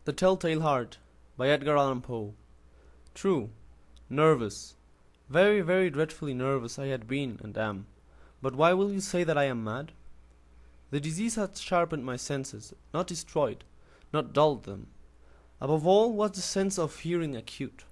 The Telltale Heart by Edgar Allan Poe. True, nervous, very, very dreadfully nervous I had been and am. But why will you say that I am mad? The disease had sharpened my senses, not destroyed, not dulled them. Above all was the sense of hearing acute.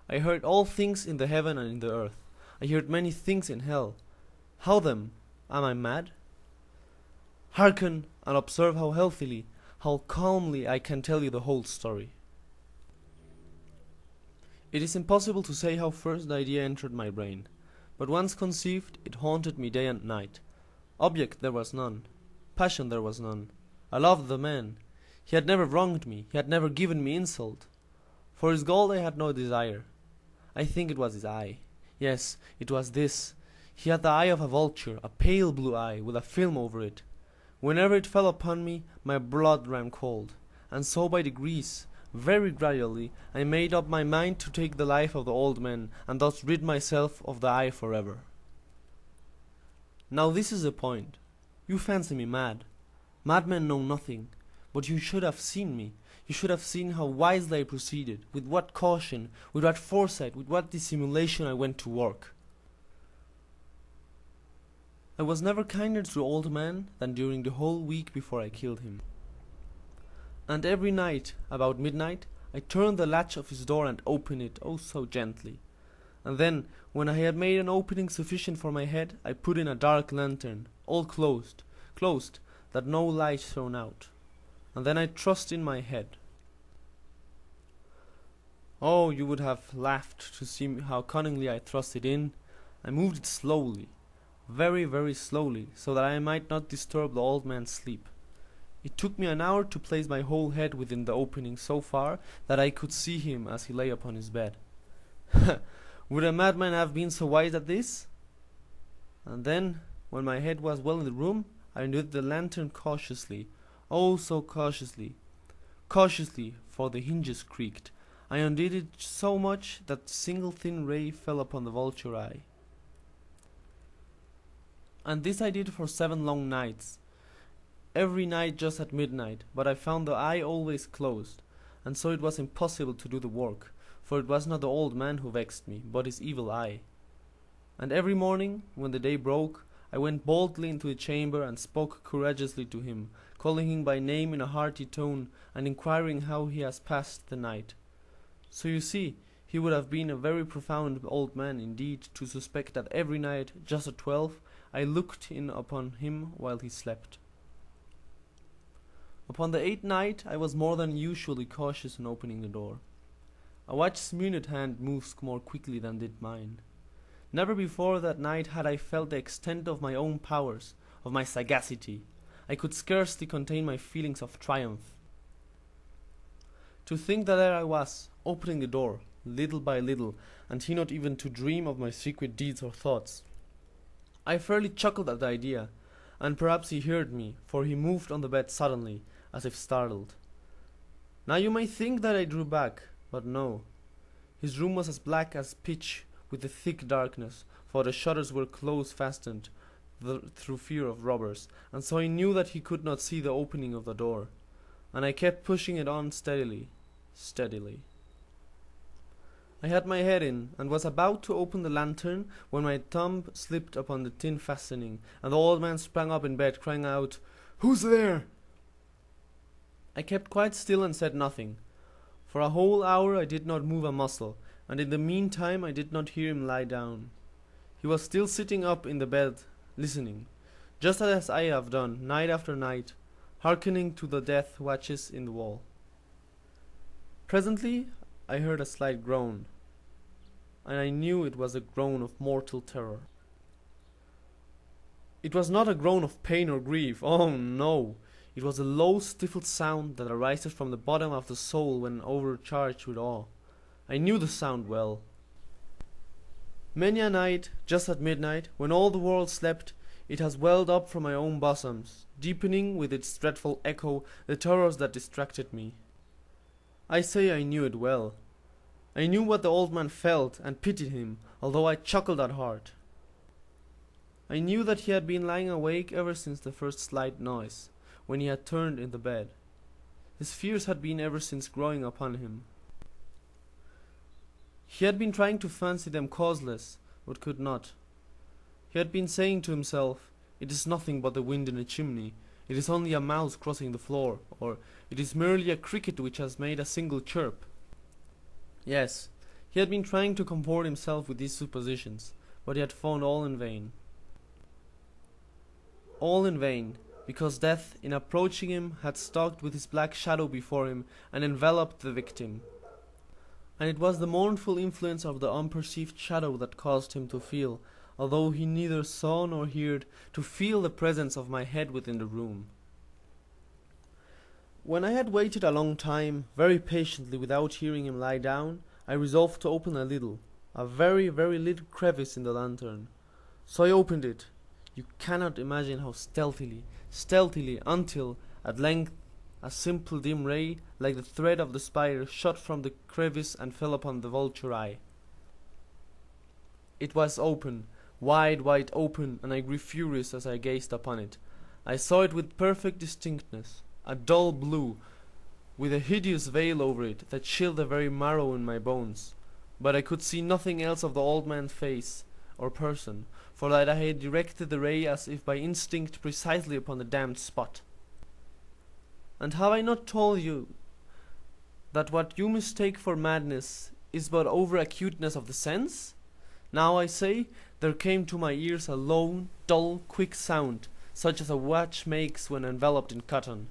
I heard all things in the heaven and in the earth. I heard many things in hell. How then? Am I mad? Hearken and observe how healthily, how calmly I can tell you the whole story. It is impossible to say how first the idea entered my brain, but once conceived, it haunted me day and night. Object there was none, passion there was none. I loved the man. He had never wronged me, he had never given me insult. For his gold I had no desire. I think it was his eye. Yes, it was this. He had the eye of a vulture, a pale blue eye, with a film over it. Whenever it fell upon me, my blood ran cold, and so by degrees, very gradually, I made up my mind to take the life of the old man, and thus rid myself of the eye forever. Now this is the point. You fancy me mad. Madmen know nothing, but you should have seen me. You should have seen how wisely I proceeded, with what caution, with what foresight, with what dissimulation I went to work. I was never kinder to the old man than during the whole week before I killed him. And every night, about midnight, I turned the latch of his door and opened it, oh so gently. And then, when I had made an opening sufficient for my head, I put in a dark lantern, all closed, that no light shone out. And then I thrust in my head. Oh, you would have laughed to see how cunningly I thrust it in. I moved it slowly, very, very slowly, so that I might not disturb the old man's sleep. It took me an hour to place my whole head within the opening so far that I could see him as he lay upon his bed. Would a madman have been so wise as this? And then, when my head was well in the room, I undid the lantern cautiously, oh so cautiously. Cautiously, for the hinges creaked. I undid it so much that a single thin ray fell upon the vulture eye. And this I did for 7 long nights, every night just at midnight, but I found the eye always closed, and so it was impossible to do the work, for it was not the old man who vexed me, but his evil eye. And every morning, when the day broke, I went boldly into the chamber and spoke courageously to him, calling him by name in a hearty tone, and inquiring how he has passed the night. So you see, he would have been a very profound old man indeed to suspect that every night, just at 12, I looked in upon him while he slept. Upon the 8th night I was more than usually cautious in opening the door. A watch's minute hand moves more quickly than did mine. Never before that night had I felt the extent of my own powers, of my sagacity. I could scarcely contain my feelings of triumph. To think that there I was, opening the door, little by little, and he not even to dream of my secret deeds or thoughts. I fairly chuckled at the idea, and perhaps he heard me, for he moved on the bed suddenly, as if startled. Now you may think that I drew back, but no. His room was as black as pitch with the thick darkness, for the shutters were close fastened through fear of robbers, and so I knew that he could not see the opening of the door, and I kept pushing it on steadily. I had my head in, and was about to open the lantern, when my thumb slipped upon the tin fastening, and the old man sprang up in bed, crying out, "Who's there?" I kept quite still and said nothing. For a whole hour I did not move a muscle, and in the meantime I did not hear him lie down. He was still sitting up in the bed, listening, just as I have done, night after night, hearkening to the death watches in the wall. Presently I heard a slight groan, and I knew it was a groan of mortal terror. It was not a groan of pain or grief, oh no! It was a low, stifled sound that arises from the bottom of the soul when overcharged with awe. I knew the sound well. Many a night, just at midnight, when all the world slept, it has welled up from my own bosoms, deepening with its dreadful echo the terrors that distracted me. I say I knew it well. I knew what the old man felt, and pitied him, although I chuckled at heart. I knew that he had been lying awake ever since the first slight noise, when he had turned in the bed. His fears had been ever since growing upon him. He had been trying to fancy them causeless, but could not. He had been saying to himself, "It is nothing but the wind in a chimney. It is only a mouse crossing the floor," or "It is merely a cricket which has made a single chirp." Yes, he had been trying to comfort himself with these suppositions, but he had found all in vain. All in vain, because death, in approaching him, had stalked with his black shadow before him and enveloped the victim. And it was the mournful influence of the unperceived shadow that caused him to feel, although he neither saw nor heard, to feel the presence of my head within the room. When I had waited a long time, very patiently without hearing him lie down, I resolved to open a very, very little crevice in the lantern. So I opened it. You cannot imagine how stealthily, until, at length, a simple dim ray, like the thread of the spider, shot from the crevice and fell upon the vulture eye. It was open, wide open, and I grew furious as I gazed upon it. I saw it with perfect distinctness, a dull blue, with a hideous veil over it that chilled the very marrow in my bones. But I could see nothing else of the old man's face or person, for that I had directed the ray as if by instinct precisely upon the damned spot. And have I not told you that what you mistake for madness is but over-acuteness of the sense? Now I say, there came to my ears a low, dull, quick sound, such as a watch makes when enveloped in cotton.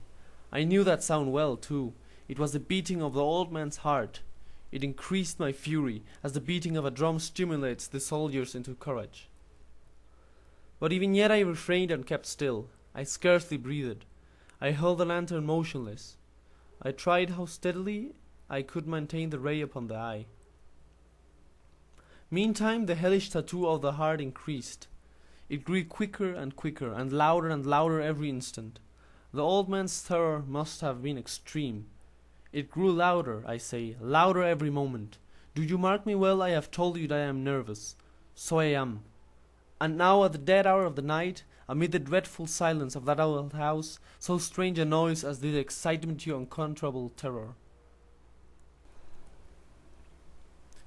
I knew that sound well, too. It was the beating of the old man's heart. It increased my fury, as the beating of a drum stimulates the soldiers into courage. But even yet I refrained and kept still. I scarcely breathed. I held the lantern motionless. I tried how steadily I could maintain the ray upon the eye. Meantime the hellish tattoo of the heart increased. It grew quicker, and louder every instant. The old man's terror must have been extreme. It grew louder, I say, louder every moment. Do you mark me well? I have told you that I am nervous. So I am. And now at the dead hour of the night, amid the dreadful silence of that old house, so strange a noise as did excite to uncontrollable terror.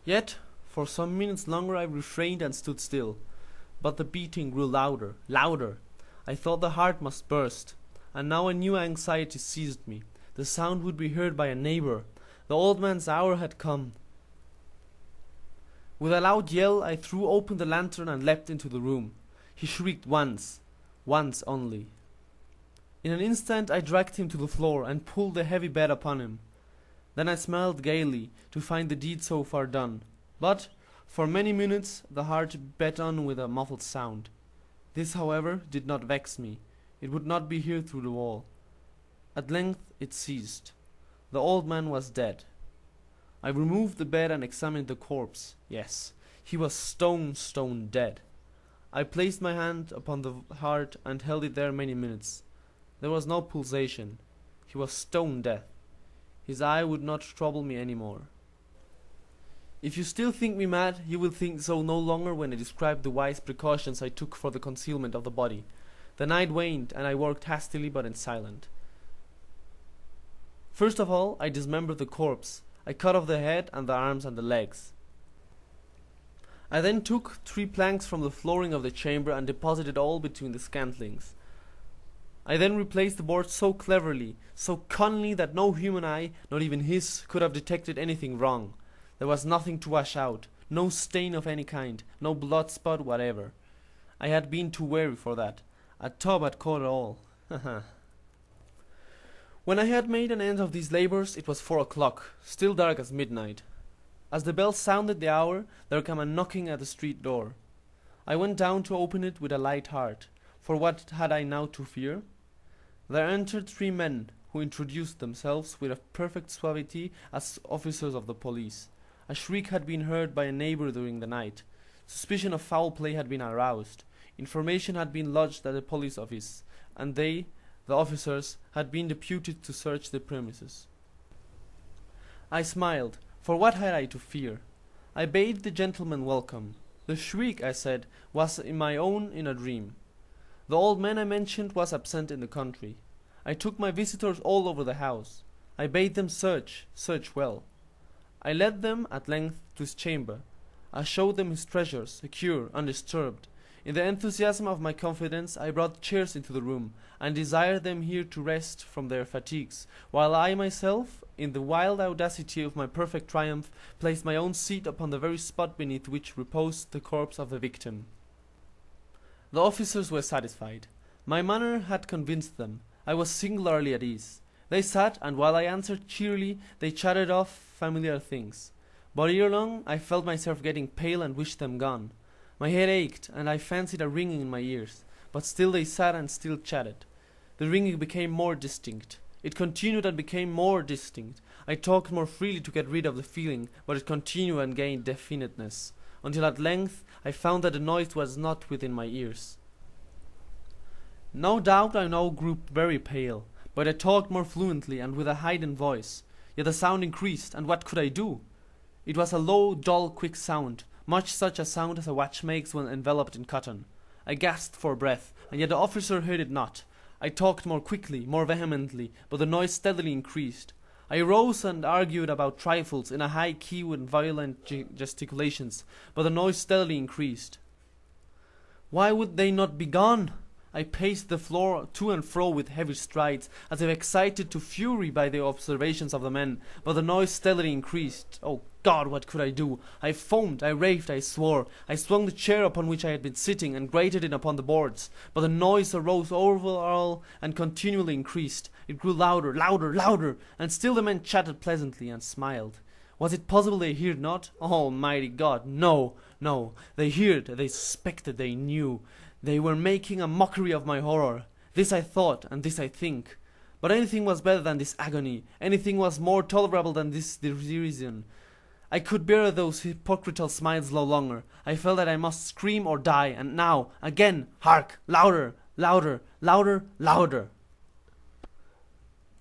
Yet, for some minutes longer I refrained and stood still. But the beating grew louder. I thought the heart must burst. And now a new anxiety seized me. The sound would be heard by a neighbor. The old man's hour had come. With a loud yell I threw open the lantern and leapt into the room. He shrieked once only. In an instant I dragged him to the floor and pulled the heavy bed upon him. Then I smiled gaily to find the deed so far done. But for many minutes the heart beat on with a muffled sound. This, however, did not vex me. It would not be heard through the wall. At length it ceased. The old man was dead. I removed the bed and examined the corpse. Yes, he was stone dead. I placed my hand upon the heart and held it there many minutes. There was no pulsation. He was stone dead. His eye would not trouble me any more. If you still think me mad, you will think so no longer when I describe the wise precautions I took for the concealment of the body. The night waned, and I worked hastily but in silence. First of all, I dismembered the corpse. I cut off the head and the arms and the legs. I then took 3 planks from the flooring of the chamber and deposited all between the scantlings. I then replaced the boards so cleverly, so cunningly that no human eye, not even his, could have detected anything wrong. There was nothing to wash out, no stain of any kind, no blood spot whatever. I had been too wary for that. A tub had caught it all. When I had made an end of these labors, it was 4 o'clock, still dark as midnight. As the bell sounded the hour, there came a knocking at the street door. I went down to open it with a light heart, for what had I now to fear? There entered 3 men, who introduced themselves with a perfect suavity as officers of the police. A shriek had been heard by a neighbor during the night. Suspicion of foul play had been aroused. Information had been lodged at the police office, and they, the officers, had been deputed to search the premises. I smiled, for what had I to fear? I bade the gentleman welcome. The shriek, I said, was my own in a dream. The old man I mentioned was absent in the country. I took my visitors all over the house. I bade them search well. I led them at length to his chamber. I showed them his treasures, secure, undisturbed. In the enthusiasm of my confidence, I brought chairs into the room, and desired them here to rest from their fatigues, while I myself, in the wild audacity of my perfect triumph, placed my own seat upon the very spot beneath which reposed the corpse of the victim. The officers were satisfied. My manner had convinced them. I was singularly at ease. They sat, and while I answered cheerily, they chatted of familiar things. But ere long I felt myself getting pale and wished them gone. My head ached, and I fancied a ringing in my ears, but still they sat and still chatted. The ringing became more distinct. It continued and became more distinct. I talked more freely to get rid of the feeling, but it continued and gained definiteness, until at length I found that the noise was not within my ears. No doubt I now grew very pale, but I talked more fluently and with a heightened voice. Yet the sound increased, and what could I do? It was a low, dull, quick sound, much such a sound as a watch makes when enveloped in cotton. I gasped for breath, and yet the officer heard it not. I talked more quickly, more vehemently, but the noise steadily increased. I rose and argued about trifles in a high key with violent gesticulations, but the noise steadily increased. Why would they not be gone? I paced the floor to and fro with heavy strides, as if excited to fury by the observations of the men, but the noise steadily increased. Oh God, what could I do? I foamed, I raved, I swore. I swung the chair upon which I had been sitting and grated it upon the boards, but the noise arose over all and continually increased. It grew louder, louder, louder, and still the men chatted pleasantly and smiled. Was it possible they heard not? Almighty God, no, no. They heard, they suspected, they knew. They were making a mockery of my horror. This I thought, and this I think. But anything was better than this agony. Anything was more tolerable than this derision. I could bear those hypocritical smiles no longer. I felt that I must scream or die, and now, again, hark! Louder, louder, louder, louder!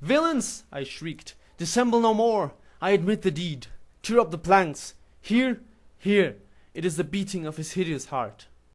Villains! I shrieked. Dissemble no more! I admit the deed. Tear up the planks. Here, here! It is the beating of his hideous heart.